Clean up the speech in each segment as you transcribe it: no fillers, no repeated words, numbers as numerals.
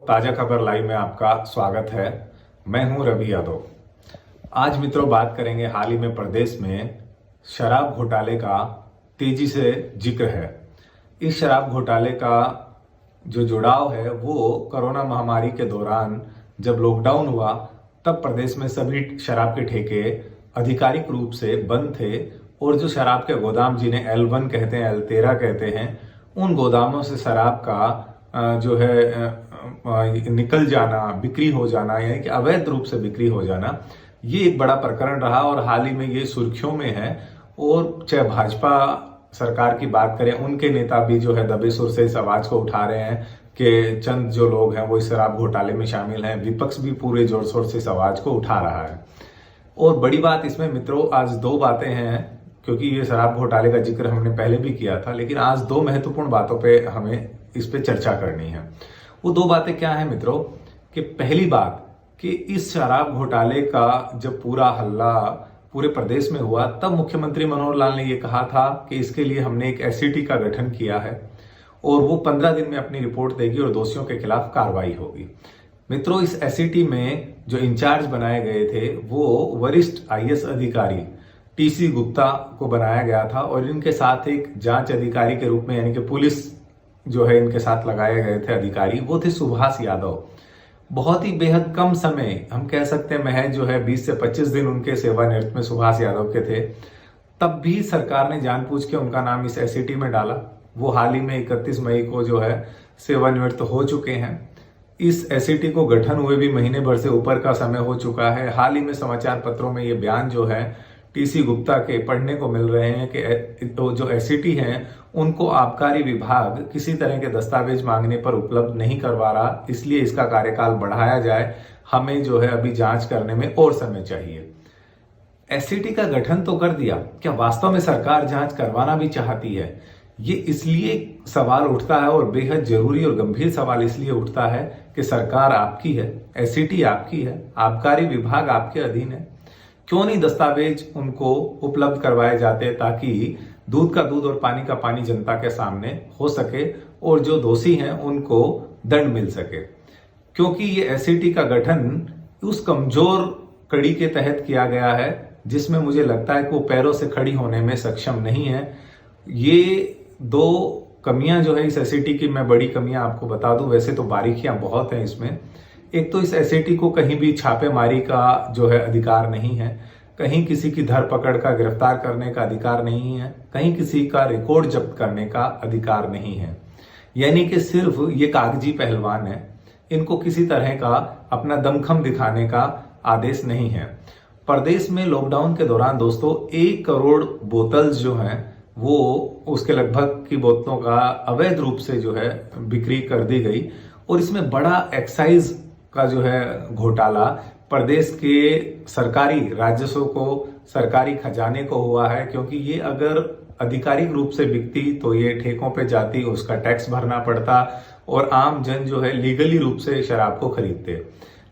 ताजा खबर लाइव में आपका स्वागत है। मैं हूं रवि यादव। आज मित्रों बात करेंगे हाल ही में प्रदेश में शराब घोटाले का तेजी से जिक्र है। इस शराब घोटाले का जो जुड़ाव है वो कोरोना महामारी के दौरान जब लॉकडाउन हुआ तब प्रदेश में सभी शराब के ठेके आधिकारिक रूप से बंद थे और जो शराब के गोदाम जिन्हें L1 कहते हैं, L13 कहते हैं, उन गोदामों से शराब का जो है निकल जाना, बिक्री हो जाना, यानी कि अवैध रूप से बिक्री हो जाना, ये एक बड़ा प्रकरण रहा और हाल ही में ये सुर्खियों में है। और चाहे भाजपा सरकार की बात करें, उनके नेता भी जो है दबे सुर से इस आवाज को उठा रहे हैं कि चंद जो लोग हैं वो इस शराब घोटाले में शामिल हैं। विपक्ष भी पूरे जोर शोर से इस आवाज को उठा रहा है। और बड़ी बात इसमें मित्रों आज दो बातें हैं, क्योंकि ये शराब घोटाले का जिक्र हमने पहले भी किया था, लेकिन आज दो महत्वपूर्ण बातों पे हमें इस पे चर्चा करनी है। वो दो बातें क्या है मित्रों कि पहली बात कि इस शराब घोटाले का जब पूरा हल्ला पूरे प्रदेश में हुआ तब मुख्यमंत्री मनोहर लाल ने ये कहा था कि इसके लिए हमने एक एसआईटी का गठन किया है और वो 15 दिन में अपनी रिपोर्ट देगी और दोषियों के खिलाफ कार्रवाई होगी। मित्रों इस एसआईटी में जो इंचार्ज बनाए गए थे वो वरिष्ठ आईएएस अधिकारी टीसी गुप्ता को बनाया गया था और इनके साथ एक जांच अधिकारी के रूप में यानी कि पुलिस जो है इनके साथ लगाए गए थे अधिकारी, वो थे सुभाष यादव। बहुत ही बेहद कम समय, हम कह सकते हैं महज जो है 20 से 25 दिन उनके सेवानिवृत्त में सुभाष यादव के थे, तब भी सरकार ने जानबूझ के उनका नाम इस एसआईटी में डाला। वो हाल ही में 31 मई को जो है सेवानिवृत्त हो चुके हैं। इस एसआईटी को गठन हुए भी महीने भर से ऊपर का समय हो चुका है। हाल ही में समाचार पत्रों में ये बयान जो है टीसी गुप्ता के पढ़ने को मिल रहे हैं कि तो जो एसआईटी हैं उनको आबकारी विभाग किसी तरह के दस्तावेज मांगने पर उपलब्ध नहीं करवा रहा, इसलिए इसका कार्यकाल बढ़ाया जाए। हमें जो है अभी जांच करने में और समय चाहिए। एसआईटी का गठन तो कर दिया, क्या वास्तव में सरकार जांच करवाना भी चाहती है? ये इसलिए सवाल उठता है और बेहद जरूरी और गंभीर सवाल इसलिए उठता है कि सरकार आपकी है, एसआईटी आपकी है, आबकारी विभाग आपके अधीन है। क्यों नहीं दस्तावेज उनको उपलब्ध करवाए जाते ताकि दूध का दूध और पानी का पानी जनता के सामने हो सके और जो दोषी हैं उनको दंड मिल सके? क्योंकि ये एसआईटी का गठन उस कमजोर कड़ी के तहत किया गया है जिसमें मुझे लगता है कि वो पैरों से खड़ी होने में सक्षम नहीं है। ये दो कमियां जो है इस एसआईटी की, मैं बड़ी कमियां आपको बता दूं, वैसे तो बारीकियां बहुत हैं इसमें। एक तो इस एसआईटी को कहीं भी छापेमारी का जो है अधिकार नहीं है, कहीं किसी की धरपकड़ का, गिरफ्तार करने का अधिकार नहीं है, कहीं किसी का रिकॉर्ड जब्त करने का अधिकार नहीं है। यानी कि सिर्फ ये कागजी पहलवान है, इनको किसी तरह का अपना दमखम दिखाने का आदेश नहीं है। प्रदेश में लॉकडाउन के दौरान दोस्तों 1 करोड़ बोतल्स जो हैं वो उसके लगभग की बोतलों का अवैध रूप से जो है बिक्री कर दी गई और इसमें बड़ा एक्साइज का जो है घोटाला प्रदेश के सरकारी राजस्व को, सरकारी खजाने को हुआ है। क्योंकि ये अगर आधिकारिक रूप से बिकती तो ये ठेकों पे जाती, उसका टैक्स भरना पड़ता और आम जन जो है लीगली रूप से शराब को खरीदते।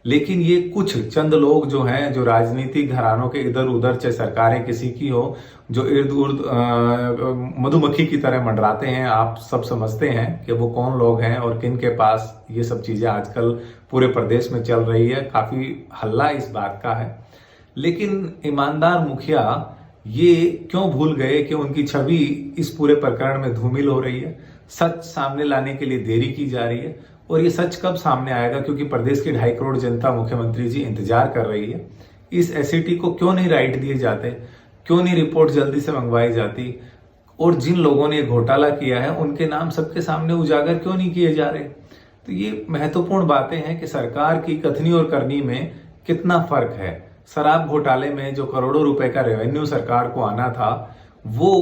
लेकिन ये कुछ चंद लोग जो हैं, जो राजनीतिक घरानों के इधर उधर, चाहे सरकारें किसी की हो, जो इर्द उर्द मधुमक्खी की तरह मंडराते हैं। आप सब समझते हैं कि वो कौन लोग हैं और किन के पास ये सब चीजें आजकल पूरे प्रदेश में चल रही है। काफी हल्ला इस बात का है। लेकिन ईमानदार मुखिया ये क्यों भूल गए कि उनकी छवि इस पूरे प्रकरण में धूमिल हो रही है? सच सामने लाने के लिए देरी की जा रही है और ये सच कब सामने आएगा? क्योंकि प्रदेश की 2.5 करोड़ जनता मुख्यमंत्री जी इंतजार कर रही है। इस एसआईटी को क्यों नहीं राइट दिए जाते? क्यों नहीं रिपोर्ट जल्दी से मंगवाई जाती? और जिन लोगों ने घोटाला किया है उनके नाम सबके सामने उजागर क्यों नहीं किए जा रहे? तो ये महत्वपूर्ण बातें हैं कि सरकार की कथनी और करनी में कितना फर्क है। शराब घोटाले में जो करोड़ों रुपए का रेवेन्यू सरकार को आना था वो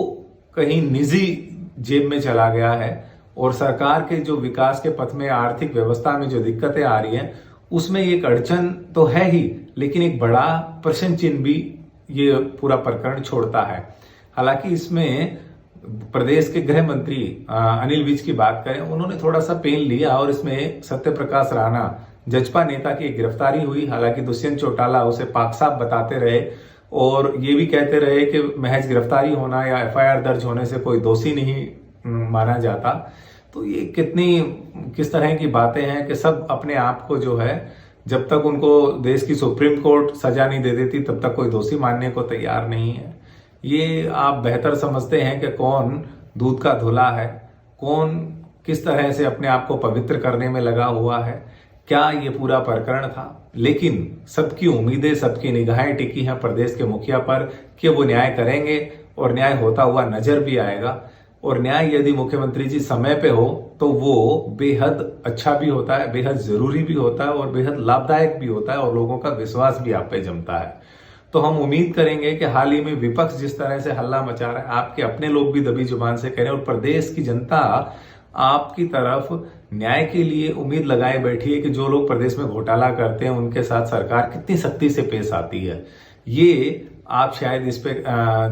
कहीं निजी जेब में चला गया है और सरकार के जो विकास के पथ में, आर्थिक व्यवस्था में जो दिक्कतें आ रही हैं उसमें एक अड़चन तो है ही, लेकिन एक बड़ा प्रश्न चिन्ह भी ये पूरा प्रकरण छोड़ता है। हालांकि इसमें प्रदेश के गृह मंत्री अनिल विज की बात करें, उन्होंने थोड़ा सा पेन लिया और इसमें सत्य प्रकाश राणा जजपा नेता की गिरफ्तारी हुई। हालांकि दुष्यंत चौटाला उसे पाक साफ बताते रहे और ये भी कहते रहे कि महज गिरफ्तारी होना या एफआईआर दर्ज होने से कोई दोषी नहीं माना जाता। तो ये किस तरह की बातें हैं कि सब अपने आप को जो है, जब तक उनको देश की सुप्रीम कोर्ट सजा नहीं दे देती तब तक कोई दोषी मानने को तैयार नहीं है। ये आप बेहतर समझते हैं कि कौन दूध का धुला है, कौन किस तरह से अपने आप को पवित्र करने में लगा हुआ है, क्या ये पूरा प्रकरण था। लेकिन सबकी उम्मीदें, सबकी निगाहें टिकी हैं प्रदेश के मुखिया पर कि वो न्याय करेंगे और न्याय होता हुआ नजर भी आएगा। और न्याय यदि मुख्यमंत्री जी समय पे हो तो वो बेहद अच्छा भी होता है, बेहद जरूरी भी होता है और बेहद लाभदायक भी होता है और लोगों का विश्वास भी आप पे जमता है। तो हम उम्मीद करेंगे कि हाल ही में विपक्ष जिस तरह से हल्ला मचा रहा है, आपके अपने लोग भी दबी जुबान से कह रहे हैं और प्रदेश की जनता आपकी तरफ न्याय के लिए उम्मीद लगाए बैठी है कि जो लोग प्रदेश में घोटाला करते हैं उनके साथ सरकार कितनी सख्ती से पेश आती है। ये आप शायद इस पे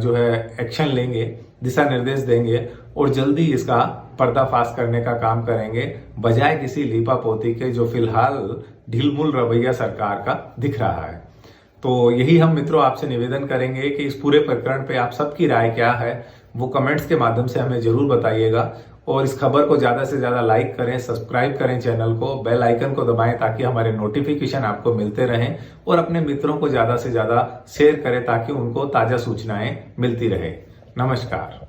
जो है एक्शन लेंगे, दिशा निर्देश देंगे और जल्दी इसका पर्दाफाश करने का काम करेंगे, बजाय किसी लीपापोती के जो फिलहाल ढीलमुल रवैया सरकार का दिख रहा है। तो यही हम मित्रों आपसे निवेदन करेंगे कि इस पूरे प्रकरण पे आप सबकी राय क्या है वो कमेंट्स के माध्यम से हमें जरूर बताइएगा। और इस खबर को ज्यादा से ज्यादा लाइक करें, सब्सक्राइब करें चैनल को, बेल आइकन को दबाएं ताकि हमारे नोटिफिकेशन आपको मिलते रहें और अपने मित्रों को ज्यादा से ज्यादा शेयर करें ताकि उनको ताजा सूचनाएं मिलती रहे। नमस्कार।